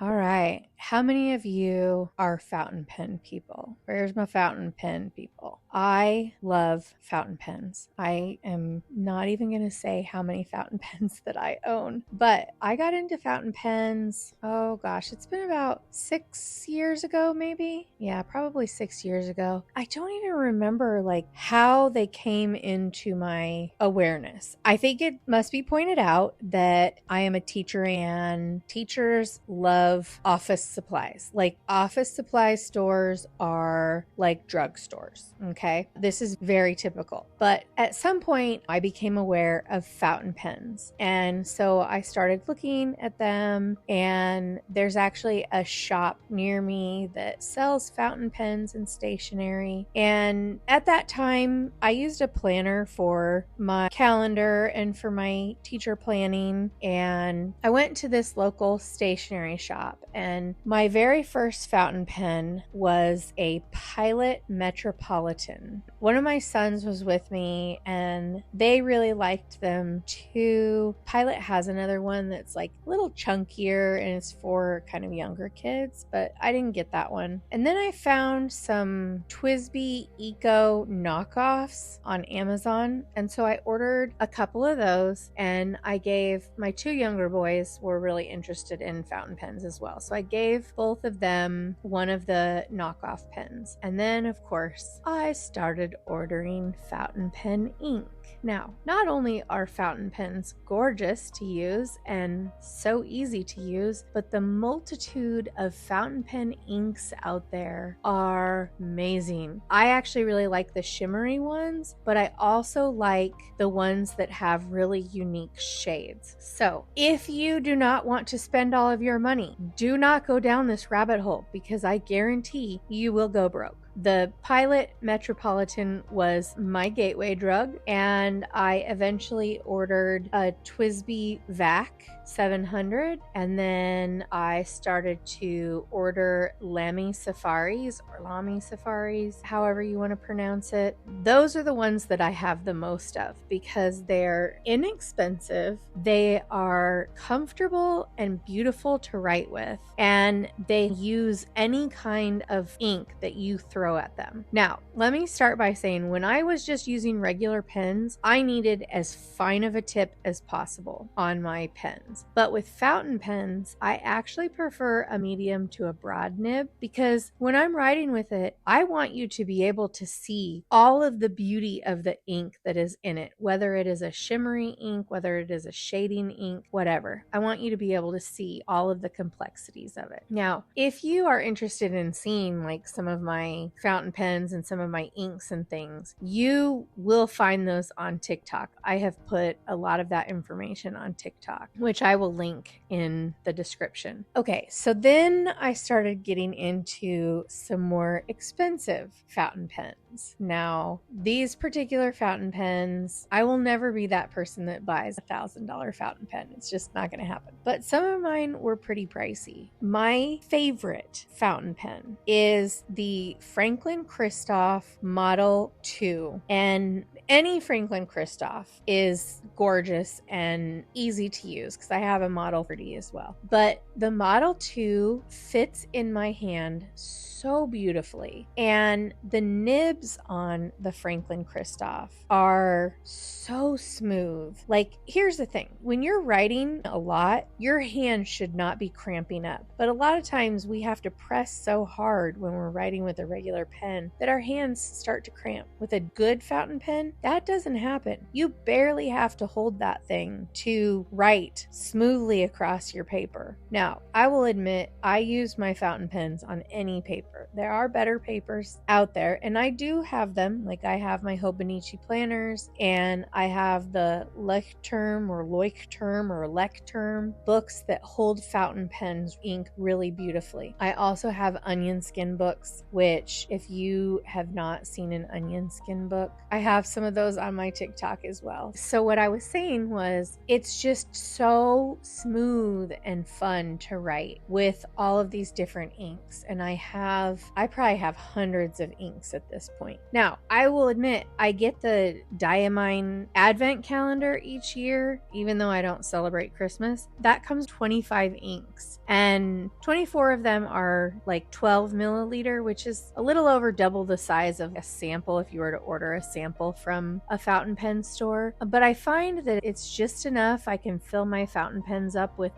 All right. How many of you are fountain pen people? Where's my fountain pen people? I love fountain pens. I am not even going to say how many fountain pens that I own, but I got into fountain pens. Oh gosh, it's been about 6 years ago, maybe. Yeah, probably 6 years ago. I don't even remember like how they came into my awareness. I think it must be pointed out that I am a teacher and teachers love office supplies. Like office supply stores are like drugstores. Okay. This is very typical. But at some point, I became aware of fountain pens. And so I started looking at them, and there's actually a shop near me that sells fountain pens and stationery. And at that time, I used a planner for my calendar and for my teacher planning. And I went to this local stationery shop, and my very first fountain pen was a Pilot Metropolitan. One of my sons was with me, and they really liked them too. Pilot has another one that's like a little chunkier, and it's for kind of younger kids, but I didn't get that one. And then I found some Twisby Eco knockoffs on Amazon, and so I ordered a couple of those, and I gave my two younger boys were really interested in fountain pens as well. So I gave both of them one of the knockoff pens. And then, of course, I started ordering fountain pen ink. Now, not only are fountain pens gorgeous to use and so easy to use, but the multitude of fountain pen inks out there are amazing. I actually really like the shimmery ones, but I also like the ones that have really unique shades. So if you do not want to spend all of your money, do not go down this rabbit hole, because I guarantee you will go broke. The Pilot Metropolitan was my gateway drug, and I eventually ordered a Twisby Vac 700, and then I started to order Lamy Safaris, or Lamy Safaris, however you want to pronounce it. Those are the ones that I have the most of because they're inexpensive, they are comfortable and beautiful to write with, and they use any kind of ink that you throw at them. Now, let me start by saying when I was just using regular pens, I needed as fine of a tip as possible on my pens. But with fountain pens, I actually prefer a medium to a broad nib, because when I'm writing with it, I want you to be able to see all of the beauty of the ink that is in it, whether it is a shimmery ink, whether it is a shading ink, whatever. I want you to be able to see all of the complexities of it. Now, if you are interested in seeing like some of my fountain pens and some of my inks and things, you will find those on TikTok. I have put a lot of that information on TikTok, which I will link in the description. Okay, so then I started getting into some more expensive fountain pens. Now, these particular fountain pens, I will never be that person that buys $1,000 fountain pen. It's just not going to happen. But some of mine were pretty pricey. My favorite fountain pen is the Franklin Christoph Model 2. And any Franklin Christoph is gorgeous and easy to use because I have a Model 30 as well. But the Model 2 fits in my hand so beautifully. And the nibs on the Franklin Christoph are so smooth. Like, here's the thing. When you're writing a lot, your hand should not be cramping up. But a lot of times we have to press so hard when we're writing with a regular pen that our hands start to cramp. With a good fountain pen, that doesn't happen. You barely have to hold that thing to write smoothly across your paper. Now, I will admit, I use my fountain pens on any paper. There are better papers out there, and I do have them. Like, I have my Hobonichi planners, and I have the Leuchtturm or Leuchtturm or Lecturm books that hold fountain pens ink really beautifully. I also have onion skin books, which if you have not seen an onion skin book, I have some of those on my TikTok as well. So what I was saying was, it's just so smooth and fun to write with all of these different inks. And I have probably have hundreds of inks at this point. Now, I will admit, I get the Diamine Advent calendar each year, even though I don't celebrate Christmas. That comes 25 inks, and 24 of them are like 12 milliliter, which is a little over double the size of a sample if you were to order a sample from a fountain pen store. But I find that it's just enough. I can fill my fountain pens up with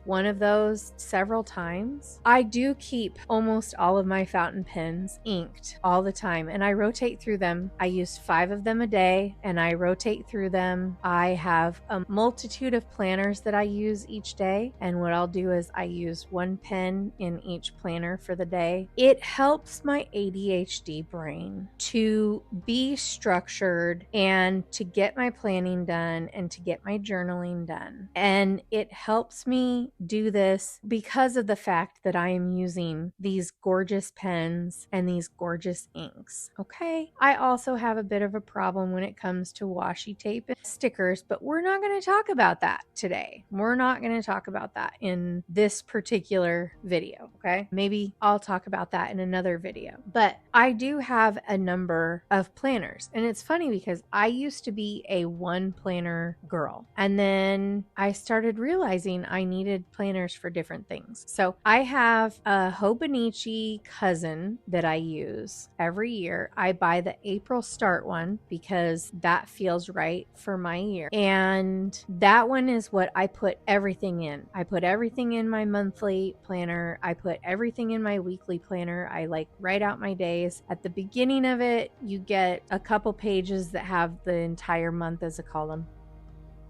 one of those several times. I do keep almost all of my fountain pens inked all the time, and I rotate through them. I use 5 of them a day, and I rotate through them. I have a multitude of planners that I use each day, and what I'll do is I use one pen in each planner for the day. It helps my ADHD brain to be structured and to get my planning done and to get my journaling done. And it helps me do this because of the fact that I am using these gorgeous pens and these gorgeous inks. Okay. I also have a bit of a problem when it comes to washi tape and stickers, but we're not going to talk about that today. We're not going to talk about that in this particular video. Okay. Maybe I'll talk about that in another video, but I do have a number of planners, and it's funny because I used to be a one planner girl, and then I started realizing I needed planners for different things. So I have a Hobonichi cousin that I use every year. I buy the April start one because that feels right for my year, and that one is what I put everything in. I put everything in my monthly planner. I put everything in my weekly planner. I like write out my days. At the beginning of it, you get a couple pages that have the entire month as a column.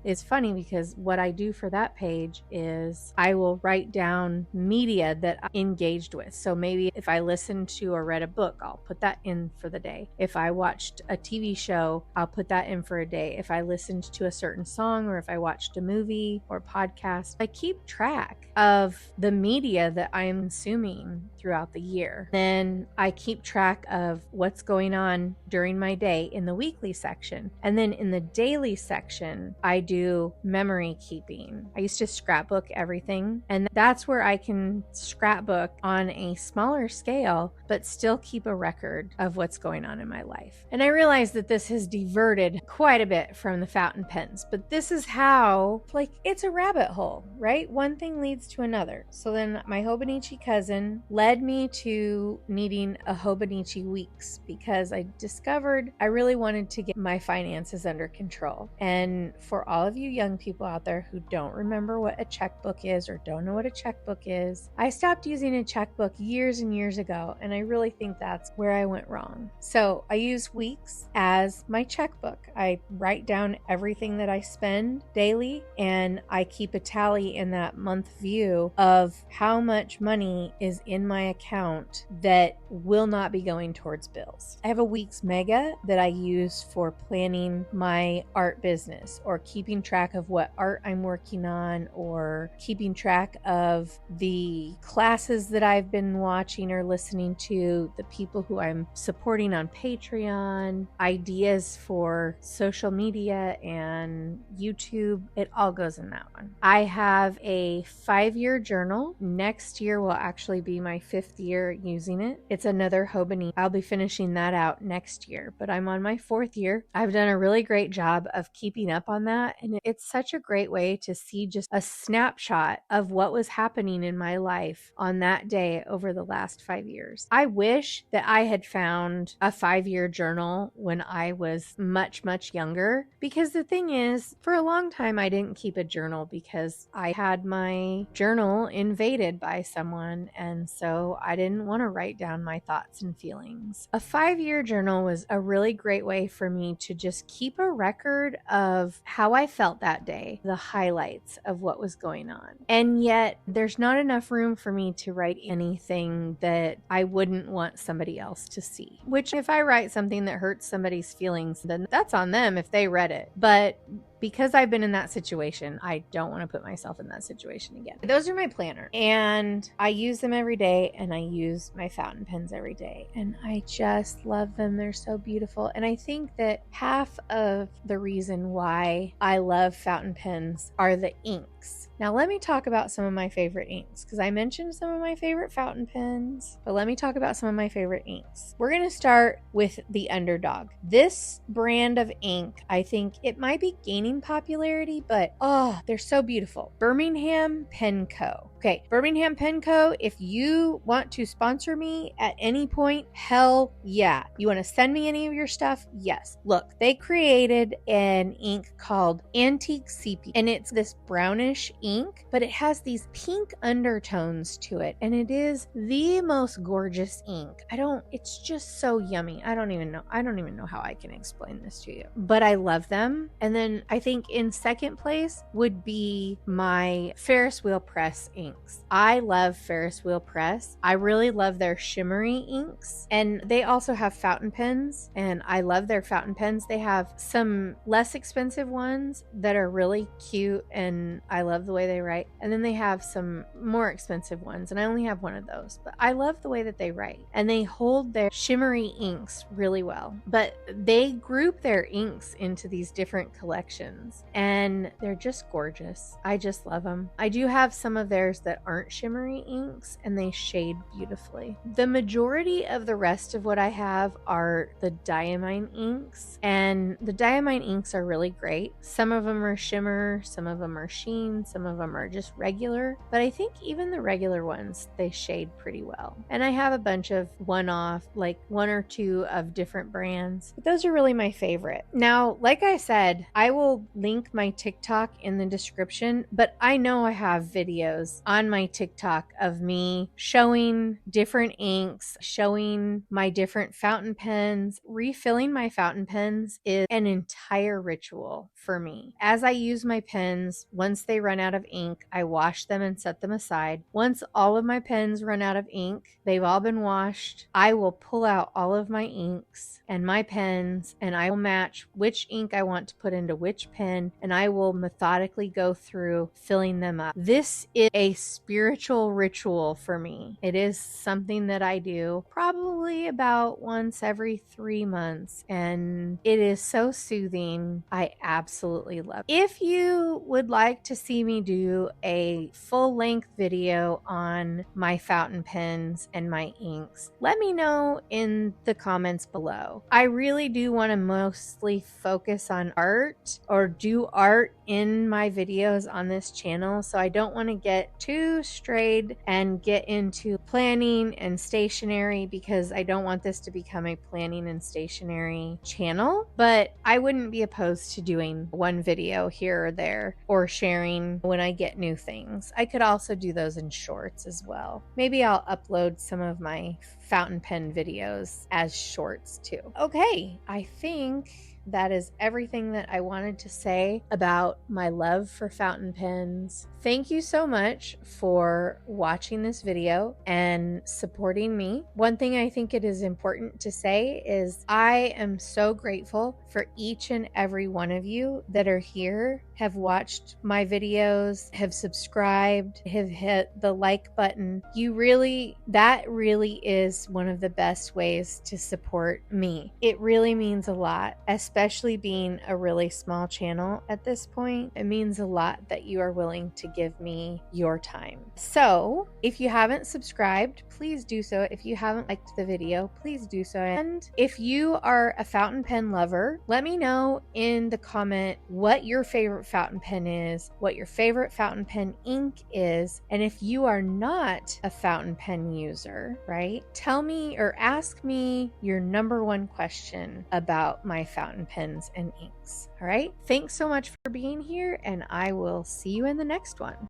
It's funny because what I do for that page is I will write down media that I engaged with. So maybe if I listened to or read a book, I'll put that in for the day. If I watched a TV show, I'll put that in for a day. If I listened to a certain song, or if I watched a movie or podcast, I keep track of the media that I am consuming throughout the year. Then I keep track of what's going on during my day in the weekly section. And then in the daily section, I do memory keeping. I used to scrapbook everything, and that's where I can scrapbook on a smaller scale, but still keep a record of what's going on in my life. And I realize that this has diverted quite a bit from the fountain pens, but this is how, like, it's a rabbit hole, right? One thing leads to another. So then my Hobonichi cousin led me to needing a Hobonichi Weeks because I discovered I really wanted to get my finances under control. And for all of you young people out there who don't remember what a checkbook is or don't know what a checkbook is, I stopped using a checkbook years and years ago, and I really think that's where I went wrong. So I use Weeks as my checkbook. I write down everything that I spend daily, and I keep a tally in that month view of how much money is in my account that will not be going towards bills. I have a Weeks Mega that I use for planning my art business, or keeping track of what art I'm working on, or keeping track of the classes that I've been watching or listening to, the people who I'm supporting on Patreon, ideas for social media and YouTube. It all goes in that one. I have a 5-year journal. Next year will actually be my 5th year using it. It's another Hobonichi. I'll be finishing that out next year, but I'm on my 4th year. I've done a really great job of keeping up on that, and it's such a great way to see just a snapshot of what was happening in my life on that day over the last 5 years. I wish that I had found a 5-year journal when I was much, much younger, because the thing is, for a long time, I didn't keep a journal because I had my journal invaded by someone, and so I didn't want to write down my thoughts and feelings. A 5-year journal was a really great way for me to just keep a record of how I felt that day, the highlights of what was going on. And yet there's not enough room for me to write anything that I wouldn't want somebody else to see. Which, if I write something that hurts somebody's feelings, then that's on them if they read it. But because I've been in that situation, I don't want to put myself in that situation again. Those are my planner, and I use them every day, and I use my fountain pens every day, and I just love them. They're so beautiful. And I think that half of the reason why I love fountain pens are the inks. Now let me talk about some of my favorite inks, because I mentioned some of my favorite fountain pens, but let me talk about some of my favorite inks. We're going to start with the Underdog. This brand of ink, I think it might be gaining popularity, but oh, they're so beautiful. Birmingham Pen Co. Okay, Birmingham Pen Co., if you want to sponsor me at any point, hell yeah. You want to send me any of your stuff? Yes. Look, they created an ink called Antique Sepia, and it's this brownish ink, but it has these pink undertones to it, and it is the most gorgeous ink. It's just so yummy. I don't even know how I can explain this to you, but I love them. And then I think in second place would be my Ferris Wheel Press inks. I love Ferris Wheel Press. I really love their shimmery inks, and they also have fountain pens, and I love their fountain pens. They have some less expensive ones that are really cute, and I love the way they write, and then they have some more expensive ones, and I only have one of those, but I love the way that they write, and they hold their shimmery inks really well. But they group their inks into these different collections, and they're just gorgeous. I just love them. I do have some of theirs that aren't shimmery inks, and they shade beautifully. The majority of the rest of what I have are the diamine inks, and the diamine inks are really great. Some of them are shimmer, some of them are sheen, some of them are just regular, but I think even the regular ones, they shade pretty well. And I have a bunch of one-off, like one or two of different brands, but those are really my favorite. Now, like I said, I will link my TikTok in the description, but I know I have videos on my TikTok of me showing different inks, showing my different fountain pens. Refilling my fountain pens is an entire ritual for me. As I use my pens, once they run out of ink, I wash them and set them aside. Once all of my pens run out of ink, they've all been washed, I will pull out all of my inks and my pens, and I will match which ink I want to put into which pen, and I will methodically go through filling them up. This is a spiritual ritual for me. It is something that I do probably about once every 3 months, and it is so soothing. I absolutely love it. If you would like to see me do a full-length video on my fountain pens and my inks, let me know in the comments below. I really do want to mostly focus on art, or do art in my videos on this channel, so I don't want to get too strayed and get into planning and stationery, because I don't want this to become a planning and stationery channel. But I wouldn't be opposed to doing one video here or there, or sharing when I get new things. I could also do those in shorts as well. Maybe I'll upload some of my fountain pen videos as shorts too. Okay, I think that is everything that I wanted to say about my love for fountain pens. Thank you so much for watching this video and supporting me. One thing I think it is important to say is I am so grateful for each and every one of you that are here, have watched my videos, have subscribed, have hit the like button. That really is one of the best ways to support me. It really means a lot, especially being a really small channel at this point. It means a lot that you are willing to give me your time. So if you haven't subscribed, please do so. If you haven't liked the video, please do so. And if you are a fountain pen lover, let me know in the comment what your favorite fountain pen is, what your favorite fountain pen ink is, and if you are not a fountain pen user, right? Tell me or ask me your number one question about my fountain pens and inks. All right? Thanks so much for being here, and I will see you in the next one.